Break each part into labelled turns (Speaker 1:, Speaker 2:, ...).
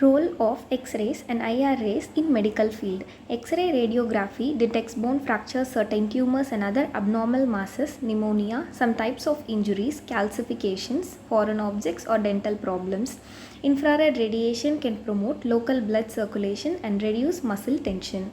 Speaker 1: Role of X-rays and IR rays in medical field. X-ray radiography detects bone fractures, certain tumors and other abnormal masses, pneumonia, some types of injuries, calcifications, foreign objects or dental problems. Infrared radiation can promote local blood circulation and reduce muscle tension.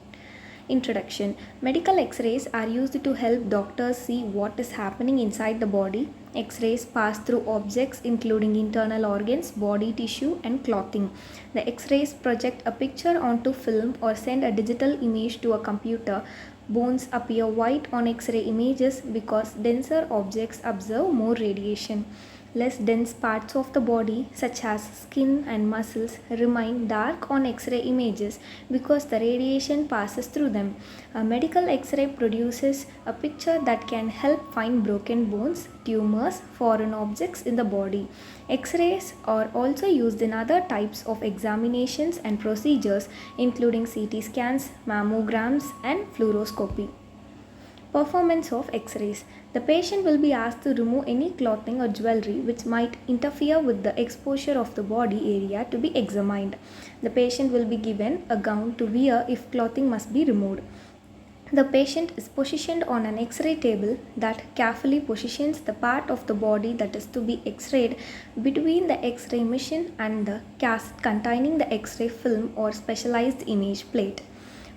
Speaker 1: Introduction. Medical X rays are used to help doctors see what is happening inside the body. X rays pass through objects including internal organs, body tissue, and clothing. The X rays project a picture onto film or send a digital image to a computer. Bones appear white on X ray images because denser objects absorb more radiation. Less dense parts of the body, such as skin and muscles, remain dark on X ray images because the radiation passes through them. A medical X ray produces a picture that can help find broken bones, tumors, foreign objects in the body. X rays are also used in other types of examinations and procedures, including CT scans, mammograms, and fluoroscopy. Performance of X-rays. The patient will be asked to remove any clothing or jewelry which might interfere with the exposure of the body area to be examined. The patient will be given a gown to wear if clothing must be removed. The patient is positioned on an X-ray table that carefully positions the part of the body that is to be X-rayed between the X-ray machine and the cassette containing the X-ray film or specialized image plate.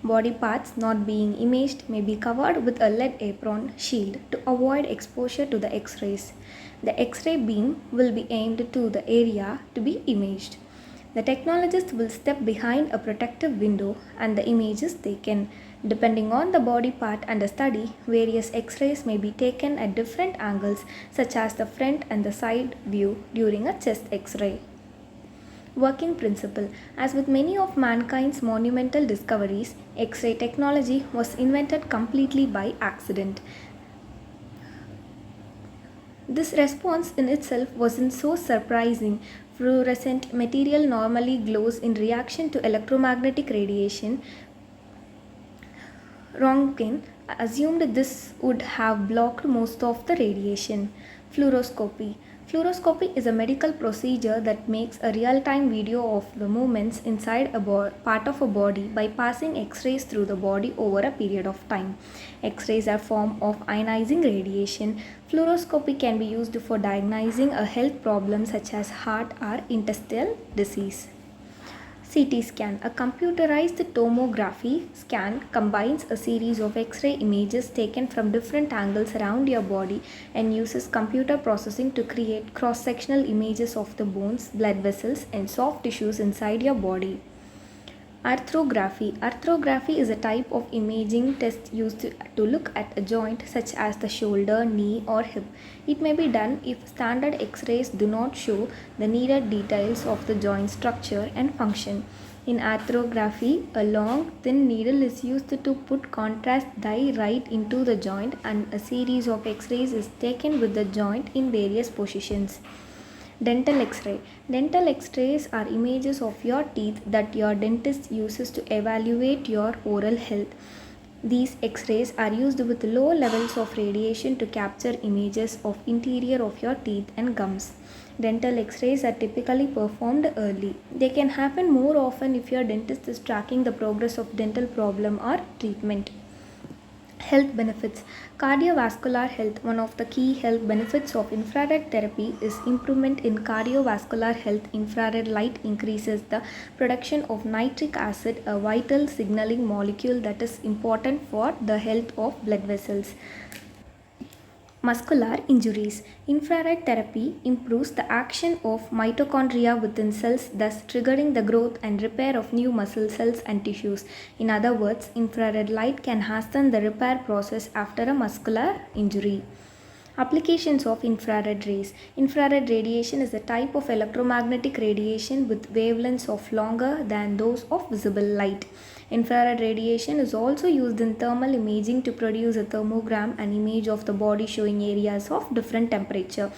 Speaker 1: Body parts not being imaged may be covered with a lead apron shield to avoid exposure to the X-rays. The X-ray beam will be aimed to the area to be imaged. The technologist will step behind a protective window and the image is taken. Depending on the body part and the study, various X-rays may be taken at different angles, such as the front and the side view during a chest X-ray. Working principle. As with many of mankind's monumental discoveries, X-ray technology was invented completely by accident. This response in itself wasn't so surprising. Fluorescent material normally glows in reaction to electromagnetic radiation. Röntgen assumed this would have blocked most of the radiation. Fluoroscopy. Fluoroscopy is a medical procedure that makes a real-time video of the movements inside a part of a body by passing X-rays through the body over a period of time. X-rays are a form of ionizing radiation. Fluoroscopy can be used for diagnosing a health problem such as heart or intestinal disease. CT scan. A computerized tomography scan combines a series of X-ray images taken from different angles around your body and uses computer processing to create cross-sectional images of the bones, blood vessels, and soft tissues inside your body. Arthrography. Arthrography is a type of imaging test used to look at a joint such as the shoulder, knee, or hip. It may be done if standard X-rays do not show the needed details of the joint structure and function. In arthrography, a long, thin needle is used to put contrast dye right into the joint and a series of X-rays is taken with the joint in various positions. Dental X-ray. Dental X-rays are images of your teeth that your dentist uses to evaluate your oral health. These X-rays are used with low levels of radiation to capture images of interior of your teeth and gums. Dental X-rays are typically performed early. They can happen more often if your dentist is tracking the progress of dental problem or treatment. Health benefits. Cardiovascular health. One of the key health benefits of infrared therapy is improvement in cardiovascular health. Infrared light increases the production of nitric acid, a vital signaling molecule that is important for the health of blood vessels. Muscular injuries. Infrared therapy improves the action of mitochondria within cells, thus triggering the growth and repair of new muscle cells and tissues. In other words, infrared light can hasten the repair process after a muscular injury. Applications of infrared rays. Infrared radiation is a type of electromagnetic radiation with wavelengths of longer than those of visible light. Infrared radiation is also used in thermal imaging to produce a thermogram, an image of the body showing areas of different temperature.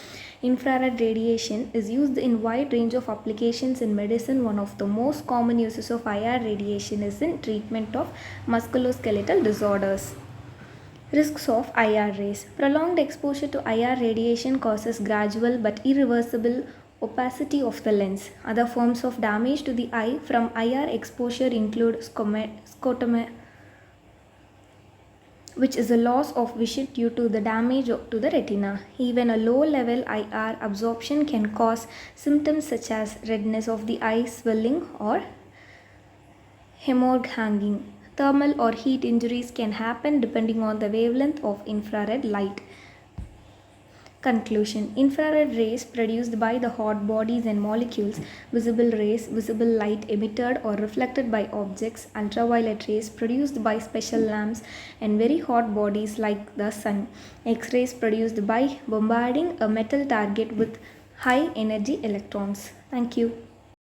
Speaker 1: Infrared radiation is used in wide range of applications in medicine. One of the most common uses of IR radiation is in treatment of musculoskeletal disorders. Risks of IR rays. Prolonged exposure to IR radiation causes gradual but irreversible Opacity of the lens. Other forms of damage to the eye from IR exposure include scotoma, which is a loss of vision due to the damage to the retina. Even a low level IR absorption can cause symptoms such as redness of the eye, swelling, or hemorrhaging. Thermal or heat injuries can happen depending on the wavelength of infrared light. Conclusion. Infrared rays produced by the hot bodies and molecules, visible rays, visible light emitted or reflected by objects, ultraviolet rays produced by special lamps, and very hot bodies like the sun, X rays produced by bombarding a metal target with high energy electrons. Thank you.